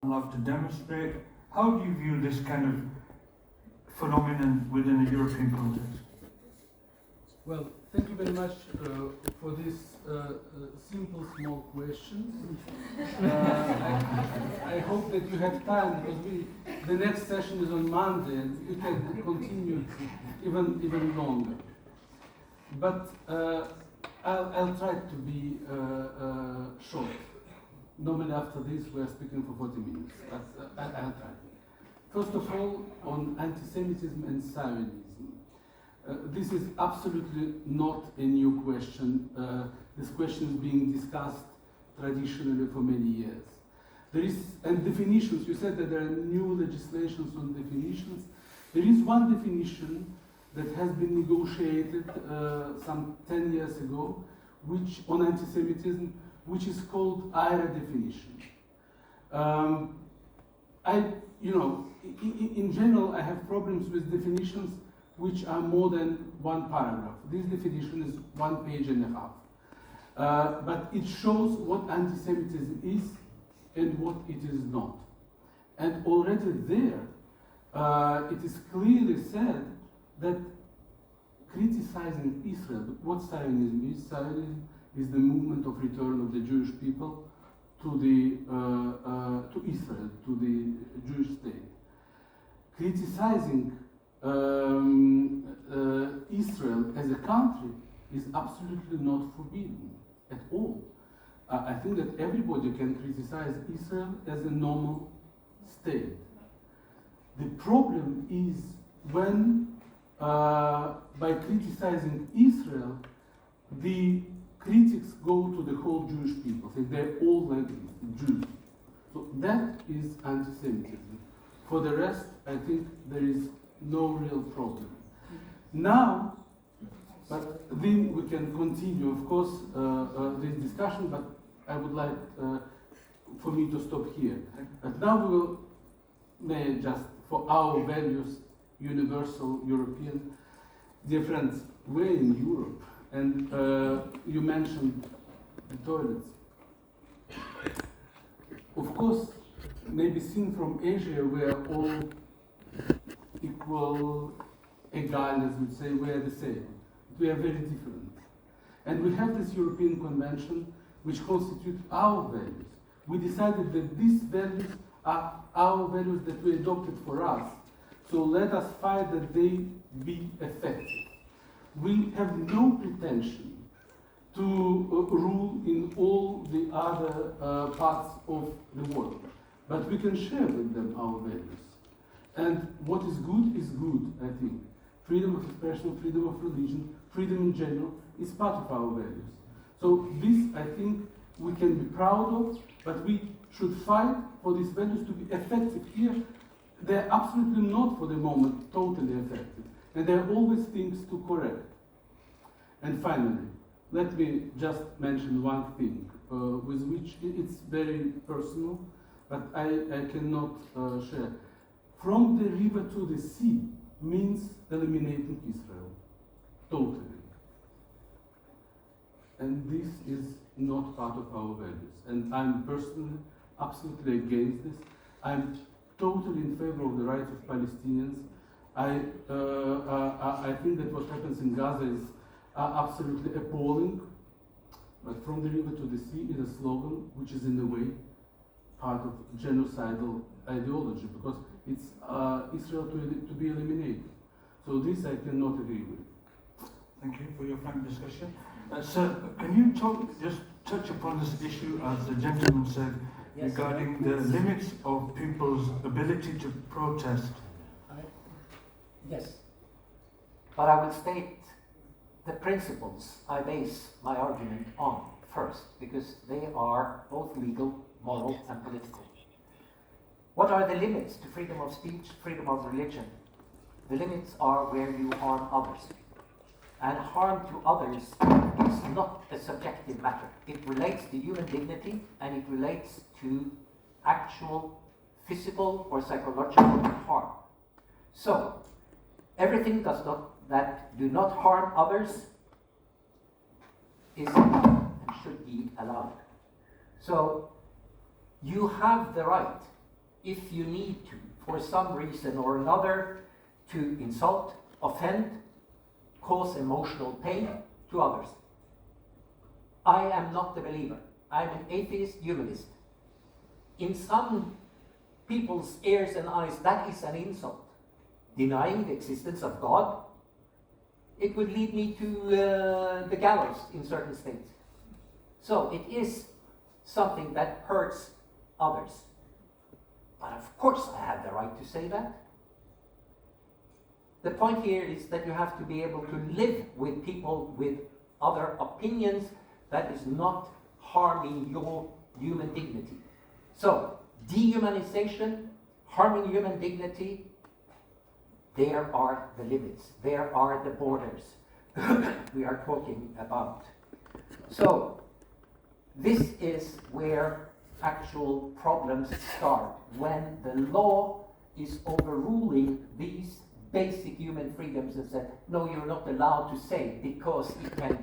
love to demonstrate. How do you view this kind of phenomenon within a European context? Well, thank you very much for this simple, small question. I hope that you have time, because the next session is on Monday, and we can continue even longer. But I'll try to be short. Normally after this we are speaking for 40 minutes, but I'll try. First of all, on anti-Semitism and Zionism. This is absolutely not a new question. This question is being discussed traditionally for many years. And definitions, you said that there are new legislations on definitions. There is one definition that has been negotiated some 10 years ago, which on anti-Semitism, which is called IRA definition. In general, I have problems with definitions which are more than one paragraph. This definition is 1.5 pages. But it shows what anti-Semitism is and what it is not. And already there, it is clearly said that criticizing Israel, what Zionism is? Zionism is the movement of return of the Jewish people to Israel, to the Jewish state. Criticizing Israel as a country is absolutely not forbidden at all. I think that everybody can criticize Israel as a normal state. The problem is when, by criticizing Israel, the critics go to the whole Jewish people, say they're all like Jews. So that is anti-Semitism. For the rest, I think there is no real problem. Now, but then we can continue, of course, this discussion, but I would like for me to stop here. But now we will, may just for our values, universal, European, dear friends, we're in Europe, and you mentioned the toilets. Of course, maybe seen from Asia, we are all equal, egal, as we say, we are the same. We are very different. And we have this European Convention which constitutes our values. We decided that these values are our values that we adopted for us. So let us fight that they be effective. We have no pretension to rule in all the other parts of the world. But we can share with them our values. And what is good, I think. Freedom of expression, freedom of religion, freedom in general is part of our values. So this, I think, we can be proud of, but we should fight for these values to be effective here. They're absolutely not, for the moment, totally effective. And there are always things to correct. And finally, let me just mention one thing, with which it's very personal, but I cannot share. From the river to the sea means eliminating Israel, totally. And this is not part of our values. And I'm personally absolutely against this. I'm totally in favor of the rights of Palestinians. I think that what happens in Gaza is absolutely appalling. But from the river to the sea is a slogan which is in a way part of genocidal ideology, because it's Israel to be eliminated. So this I cannot agree with. Thank you for your frank discussion. Sir, can you just touch upon this issue, as the gentleman said, yes, regarding the limits of people's ability to protest? Yes. But I will state the principles I base my argument on first, because they are both legal, moral, and political. What are the limits to freedom of speech, freedom of religion? The limits are where you harm others. And harm to others is not a subjective matter. It relates to human dignity, and it relates to actual physical or psychological harm. So, everything that do not harm others is allowed and should be allowed. So, you have the right if you need to, for some reason or another, to insult, offend, cause emotional pain to others. I am not a believer. I'm an atheist humanist. In some people's ears and eyes, that is an insult. Denying the existence of God, it would lead me to the gallows in certain states. So it is something that hurts others. But of course I have the right to say that. The point here is that you have to be able to live with people with other opinions that is not harming your human dignity. So, dehumanization, harming human dignity, there are the limits, there are the borders we are talking about. So, this is where actual problems start, when the law is overruling these basic human freedoms and said, no, you're not allowed to say, because it can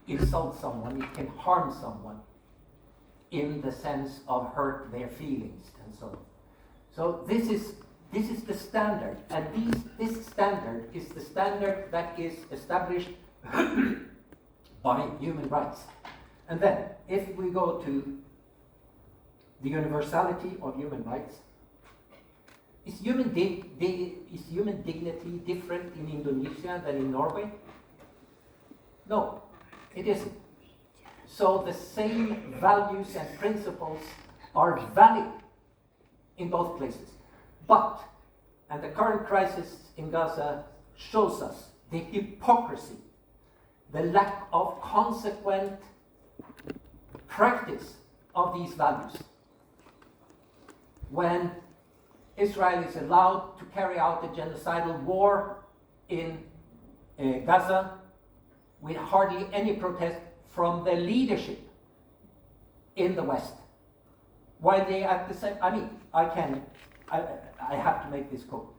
insult someone, it can harm someone in the sense of hurt their feelings and so on. So this is the standard, and this standard is the standard that is established by human rights. And then, if we go to the universality of human rights, is human dignity different in Indonesia than in Norway? No, it isn't. So the same values and principles are valid in both places. But, and the current crisis in Gaza shows us the hypocrisy, the lack of consequent practice of these values. When Israel is allowed to carry out a genocidal war in Gaza with hardly any protest from the leadership in the West. While they at the same, I have to make this quote.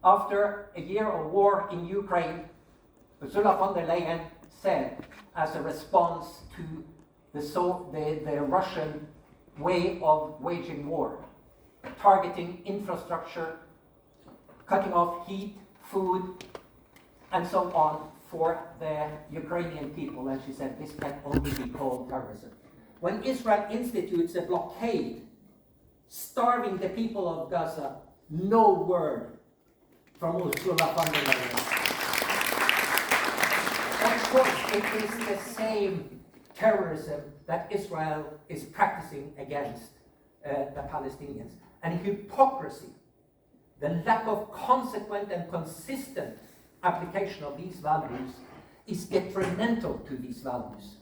After a year of war in Ukraine, Ursula von der Leyen said, as a response to the Russian way of waging war, targeting infrastructure, cutting off heat, food, and so on for the Ukrainian people. And she said, this can only be called terrorism. When Israel institutes a blockade, starving the people of Gaza, no word from Ursula von der Leyen. Of course, it is the same terrorism that Israel is practicing against the Palestinians. And hypocrisy, the lack of consequent and consistent application of these values is detrimental to these values.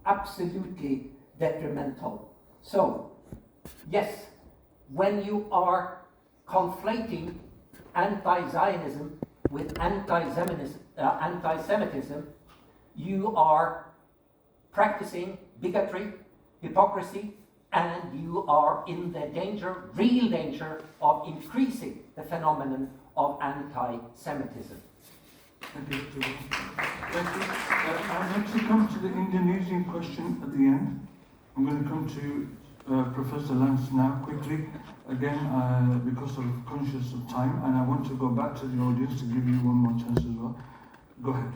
Absolutely detrimental. So, yes, when you are conflating anti-Zionism with anti-Semitism, you are practicing bigotry, hypocrisy, and you are in the danger, real danger, of increasing the phenomenon of anti-Semitism. Thank you. Thank you. I'll actually come to the Indonesian question at the end. I'm going to come to Professor Lenz now quickly, again because I'm conscious of time, and I want to go back to the audience to give you one more chance as well. Go ahead.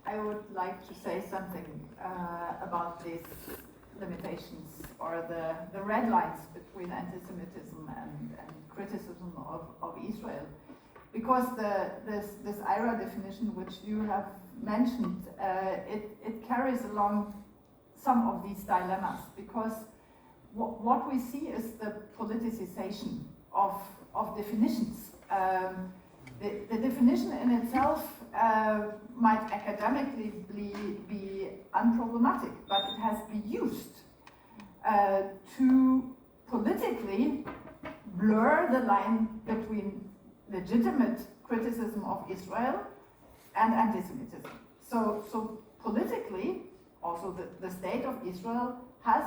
I would like to say something about these limitations or the red lines between anti-Semitism and criticism of Israel. Because this IRA definition, which you have mentioned, it carries along some of these dilemmas, because what we see is the politicization of definitions. The definition in itself might academically be unproblematic, but it has been used to politically blur the line between legitimate criticism of Israel and anti-Semitism. So politically, also the state of Israel has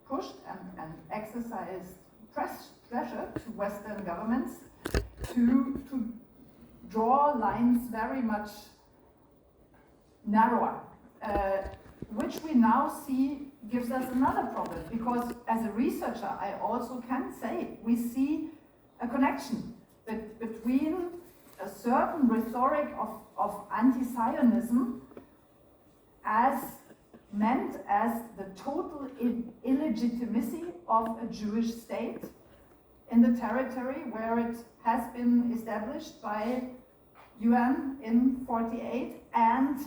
pushed and exercised pressure to Western governments to draw lines very much narrower, which we now see gives us another problem, because as a researcher I also can say we see a connection between a certain rhetoric of anti-Zionism as meant as the total illegitimacy of a Jewish state in the territory where it has been established by UN in 48, and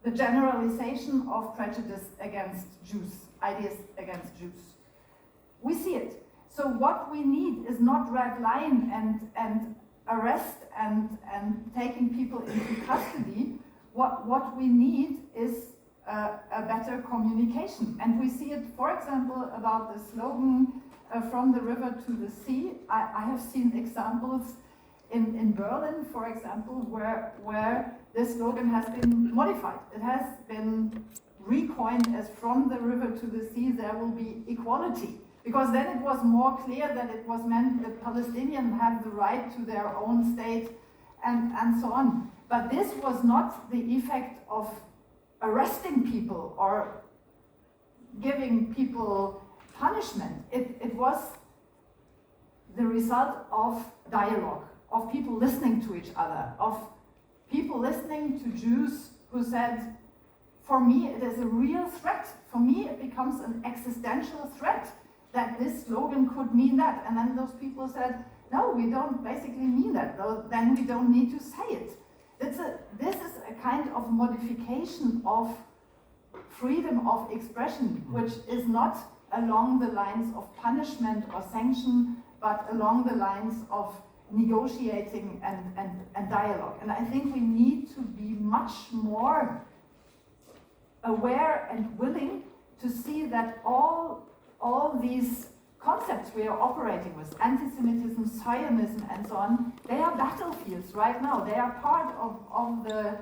the generalization of prejudice against Jews, ideas against Jews. We see it. So what we need is not red line and arrest and taking people into custody. What we need is a better communication. And we see it, for example, about the slogan from the river to the sea. I have seen examples in Berlin, for example, where this slogan has been modified. It has been recoined as from the river to the sea there will be equality. Because then it was more clear that it was meant that Palestinians have the right to their own state and so on. But this was not the effect of arresting people or giving people punishment. It was the result of dialogue, of people listening to each other, of people listening to Jews who said, for me it is a real threat. For me it becomes an existential threat that this slogan could mean that. And then those people said, no, we don't basically mean that. Then we don't need to say it. This is a kind of modification of freedom of expression, which is not along the lines of punishment or sanction, but along the lines of negotiating and dialogue. And I think we need to be much more aware and willing to see that all these concepts we are operating with, anti-Semitism, Zionism, and so on, they are battlefields right now. They are part of the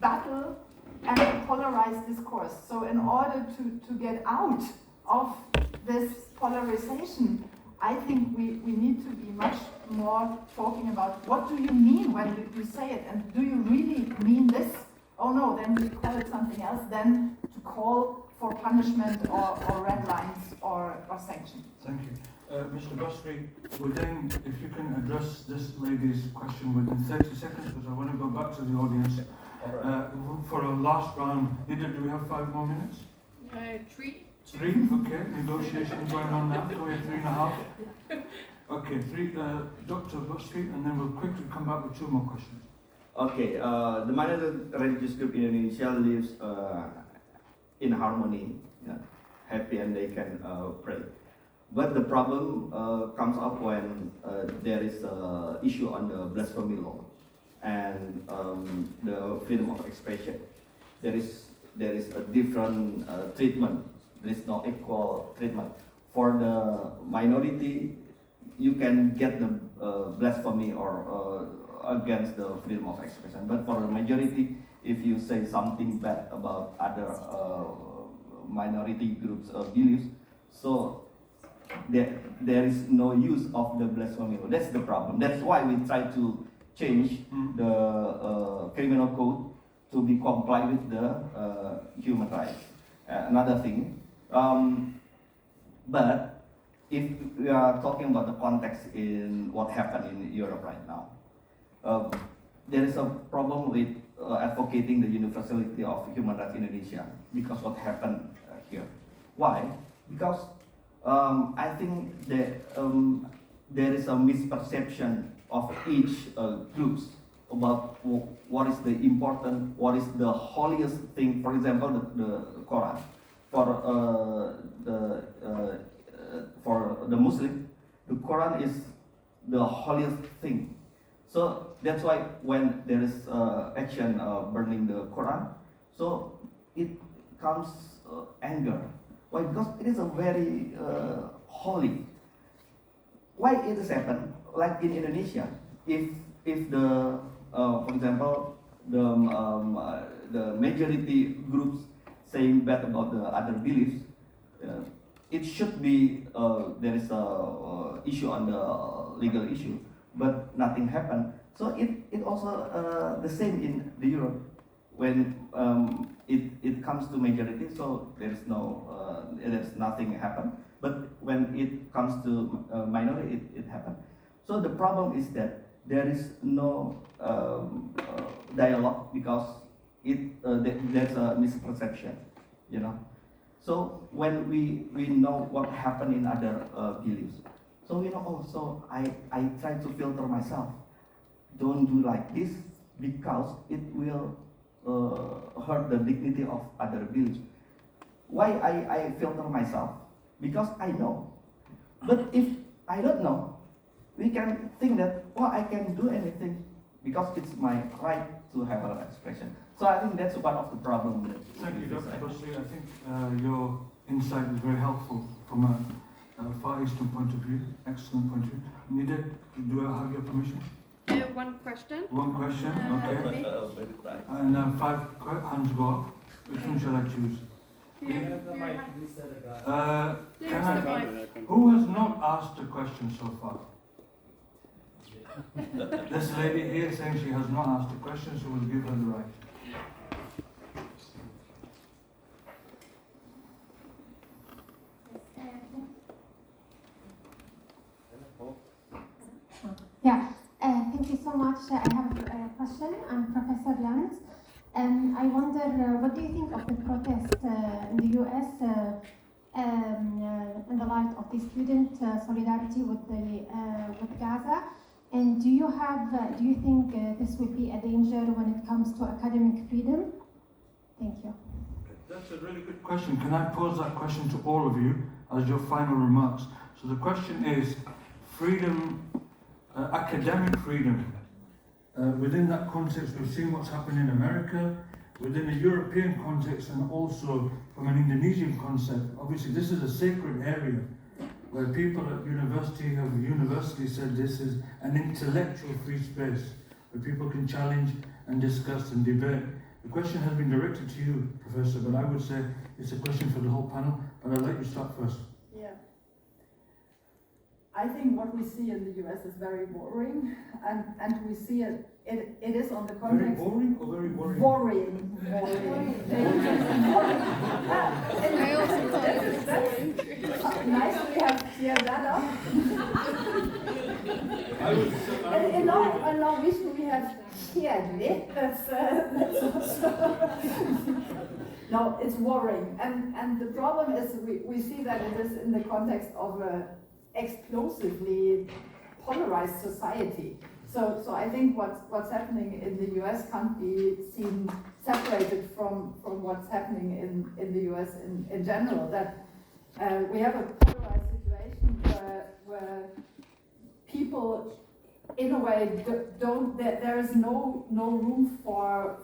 battle and the polarized discourse. So in order to get out of this polarization, I think we need to be much more talking about what do you mean when you say it, and do you really mean this? Oh no, then we call it something else, then to call for punishment or red lines or sanction. Thank you. Mr. Basari, if you can address this lady's question within 30 seconds, because I want to go back to the audience. For a last round, do we have 5 more minutes? 3. 3, okay. Negotiation going on now, so we have 3.5. Okay, 3, Dr. Basari, and then we'll quickly come back with 2 more questions. Okay, the minority religious group in Indonesia lives in harmony, happy, and they can pray. But the problem comes up when there is an issue on the blasphemy law and the freedom of expression. There is a different treatment. There is no equal treatment. For the minority, you can get the blasphemy or against the freedom of expression. But for the majority, if you say something bad about other minority groups' beliefs, so there is no use of the blasphemy. That's the problem. That's why we try to change the criminal code to be compliant with the human rights. Another thing, but if we are talking about the context in what happened in Europe right now, there is a problem with advocating the universality of human rights in Indonesia because what happened here. Why? Because I think that there is a misperception of each groups about what is the important, what is the holiest thing. For example, the Quran. For the Muslim, the Quran is the holiest thing. So that's why when there is action burning the Quran, so it comes anger. Why? Because it is a very holy. Why it has happened? Like in Indonesia, if the for example the majority groups saying bad about the other beliefs, it should be there is a issue on the legal issue, but nothing happened. So it also the same in the Europe when it comes to majority, so there's nothing happen. But when it comes to minority, it happens. So the problem is that there is no dialogue because there's a misperception, you know. So when we know what happened in other beliefs, so we know, oh, so I try to filter myself. Don't do like this because it will hurt the dignity of other beliefs. Why I filter myself? Because I know. But if I don't know, we can think that, well, I can do anything because it's my right to have an expression. So I think that's one of the problems. Thank you, Dr. Basari. I think your insight is very helpful from a Far Eastern point of view, excellent point of view. Needed, do I have your permission? One question. One question, okay. And 5 hands go up. Which one shall I choose? Who has not asked a question so far? This lady here saying she has not asked a question, so we'll give her the right. Yeah, thank you so much. I have a question. I'm Professor Lenz. I wonder, what do you think of the protest in the US in the light of the student solidarity with Gaza? And do you think this would be a danger when it comes to academic freedom? Thank you. That's a really good question. Can I pose that question to all of you as your final remarks? So the question is, freedom, academic freedom. Within that context, we've seen what's happened in America, within a European context, and also from an Indonesian concept. Obviously, this is a sacred area where people at university have universally said this is an intellectual free space where people can challenge and discuss and debate. The question has been directed to you, Professor, but I would say it's a question for the whole panel, but I'll let you start first. Yeah. I think what we see in the US is very worrying, and we see it is on the context. Very boring or very worrying? Worrying. I also thought it was boring. Nice we have cleared that up. In Norwegian we have kjedelig. That's also. No, it's worrying, and the problem is we see that it is in the context of a explosively polarized society. So I think what's happening in the US can't be seen separated from what's happening in the US in general. That we have a polarized situation where people, in a way, there is no room for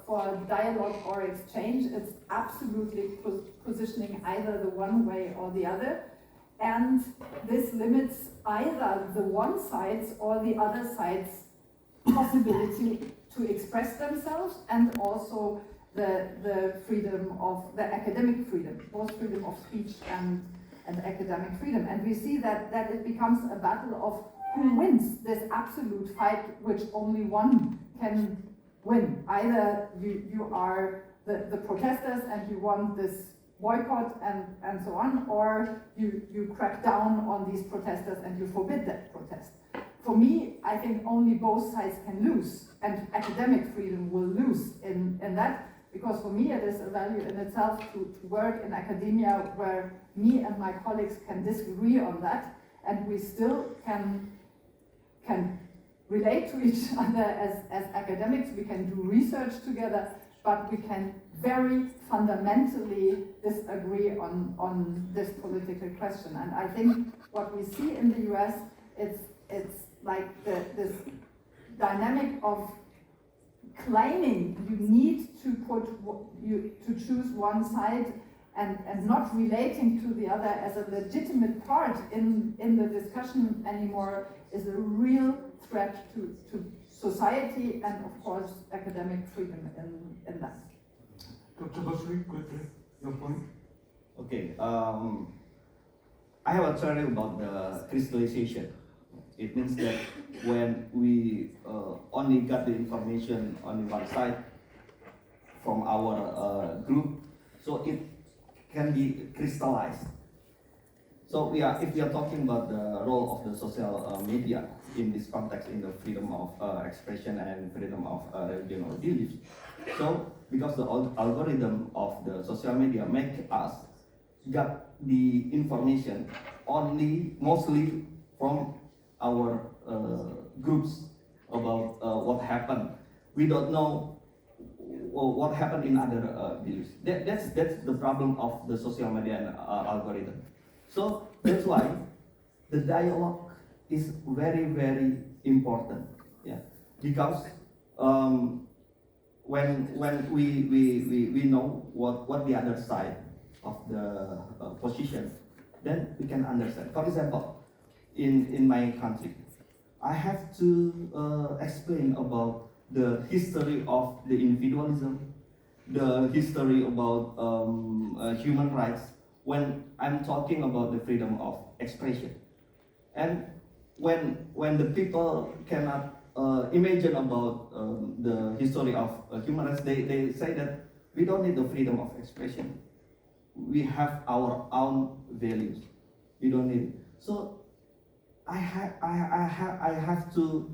dialogue or exchange. It's absolutely positioning either the one way or the other. And this limits either the one side's or the other side's possibility to express themselves, and also the freedom of the academic freedom, both freedom of speech and academic freedom. And we see that it becomes a battle of who wins this absolute fight, which only one can win. Either you are the protesters and you want this boycott and so on, or you crack down on these protesters and you forbid that protest. For me, I think only both sides can lose, and academic freedom will lose in that, because for me it is a value in itself to work in academia where me and my colleagues can disagree on that, and we still can relate to each other as academics, we can do research together, but we can very fundamentally disagree on this political question. And I think what we see in the US, it's like this dynamic of claiming you need to choose one side and not relating to the other as a legitimate part in the discussion anymore is a real threat to society and, of course, academic freedom in that. Dr. Basari, quickly, your point. Okay, I have a theory about the crystallization. It means that when we only got the information on one side, from our group, so it can be crystallized. So if we are talking about the role of the social media in this context, in the freedom of expression and freedom of religion or beliefs. So because the algorithm of the social media make us get the information mostly from our groups about what happened. We don't know what happened in other beliefs. That's the problem of the social media and algorithm. So that's why the dialogue is very, very important. Yeah, because when we know what the other side of the position, then we can understand. For example, in my country, I have to explain about the history of the individualism, the history about human rights, when I'm talking about the freedom of expression. And when the people cannot imagine about the history of human rights, they say that we don't need the freedom of expression. We have our own values. We don't need it. So I have to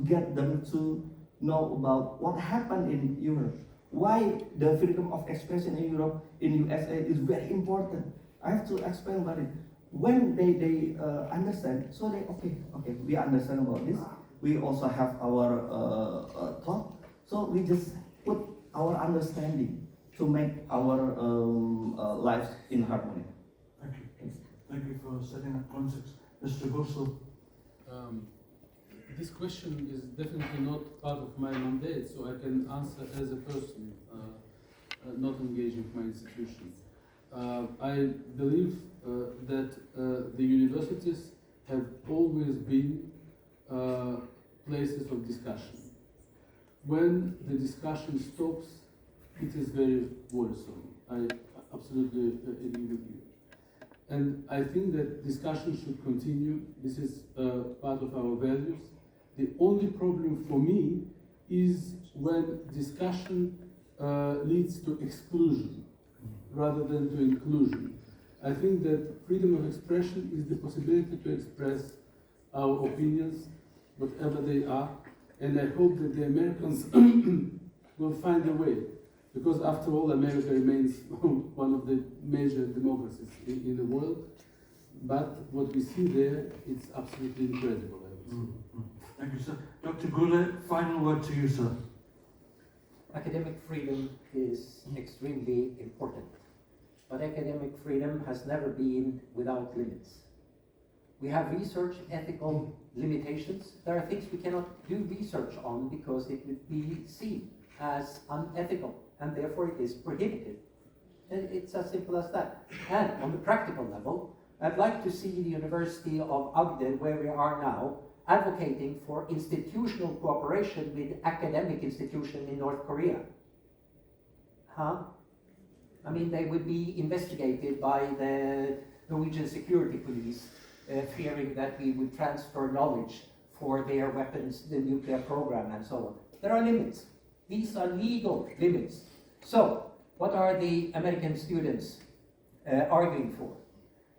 get them to know about what happened in Europe. Why the freedom of expression in Europe, in USA is very important. I have to explain about it. When they understand, so they okay, we understand about this. We also have our thought. So we just put our understanding to make our lives in harmony. Thank you. Thank you for setting up context. Mr. Guessel. This question is definitely not part of my mandate, so I can answer as a person, not engaging with my institution. I believe that the universities have always been places of discussion. When the discussion stops, it is very worrisome. I absolutely agree with you. And I think that discussion should continue. This is part of our values. The only problem for me is when discussion leads to exclusion rather than to inclusion. I think that freedom of expression is the possibility to express our opinions, whatever they are, and I hope that the Americans will find a way, because after all, America remains one of the major democracies in the world, but what we see there, it's absolutely incredible, I would say. Thank you, sir. Dr. Gule, final word to you, sir. Academic freedom is extremely important, but academic freedom has never been without limits. We have research ethical limitations. There are things we cannot do research on because it would be seen as unethical, and therefore it is prohibited. And it's as simple as that. And on the practical level, I'd like to see the University of Agder, where we are now, advocating for institutional cooperation with academic institutions in North Korea. I mean, they would be investigated by the Norwegian security police, fearing that we would transfer knowledge for their weapons, the nuclear program, and so on. There are limits. These are legal limits. So, what are the American students arguing for?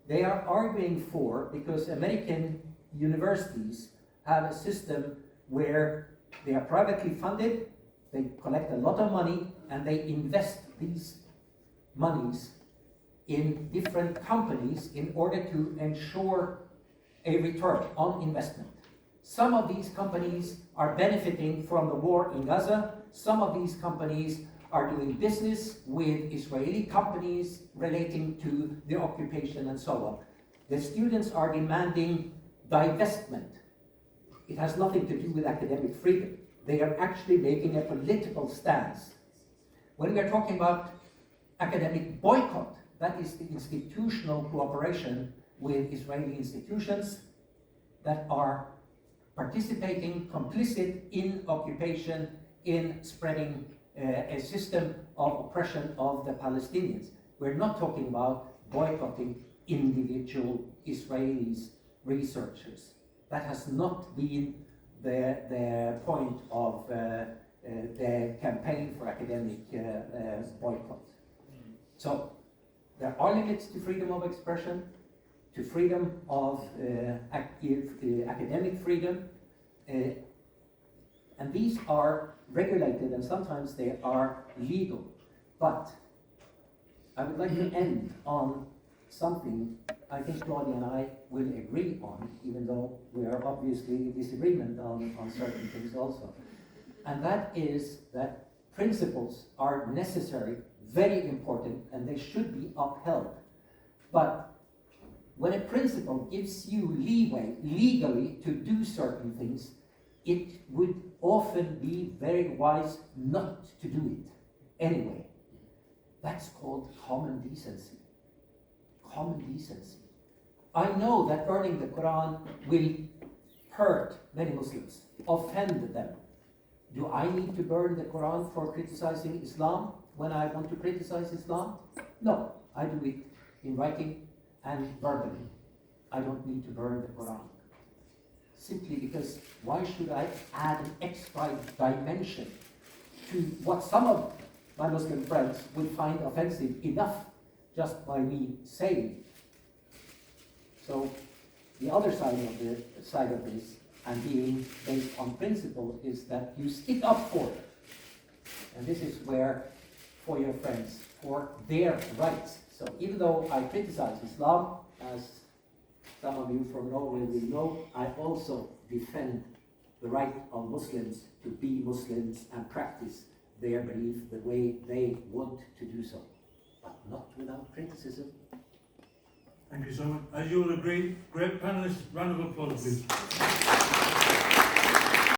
They are arguing for, because American universities have a system where they are privately funded, they collect a lot of money, and they invest these monies in different companies in order to ensure a return on investment. Some of these companies are benefiting from the war in Gaza. Some of these companies are doing business with Israeli companies relating to the occupation and so on. The students are demanding divestment. It has nothing to do with academic freedom. They are actually making a political stance. When we are talking about academic boycott, that is the institutional cooperation with Israeli institutions that are participating, complicit in occupation, in spreading a system of oppression of the Palestinians. We're not talking about boycotting individual Israelis, researchers. That has not been the point of the campaign for academic boycott. So there are limits to freedom of expression, to freedom of academic freedom, and these are regulated and sometimes they are legal. But I would like to end on something I think Claudia and I will agree on, even though we are obviously in disagreement on certain things also. And that is that principles are necessary, very important, and they should be upheld. But when a principle gives you leeway legally to do certain things, it would often be very wise not to do it anyway. That's called common decency. Common decency. I know that burning the Quran will hurt many Muslims, offend them. Do I need to burn the Quran for criticizing Islam when I want to criticize Islam? No, I do it in writing and verbally. I don't need to burn the Quran. Simply because why should I add an extra dimension to what some of my Muslim friends would find offensive enough just by me saying? So the other side of this, and being based on principle, is that you stick up for it. And this is where, for your friends, for their rights. So even though I criticize Islam, as some of you from Norway will know, I also defend the right of Muslims to be Muslims and practice their belief the way they want to do so, but not without criticism. Thank you so much. As you will agree, great panelists, round of applause please.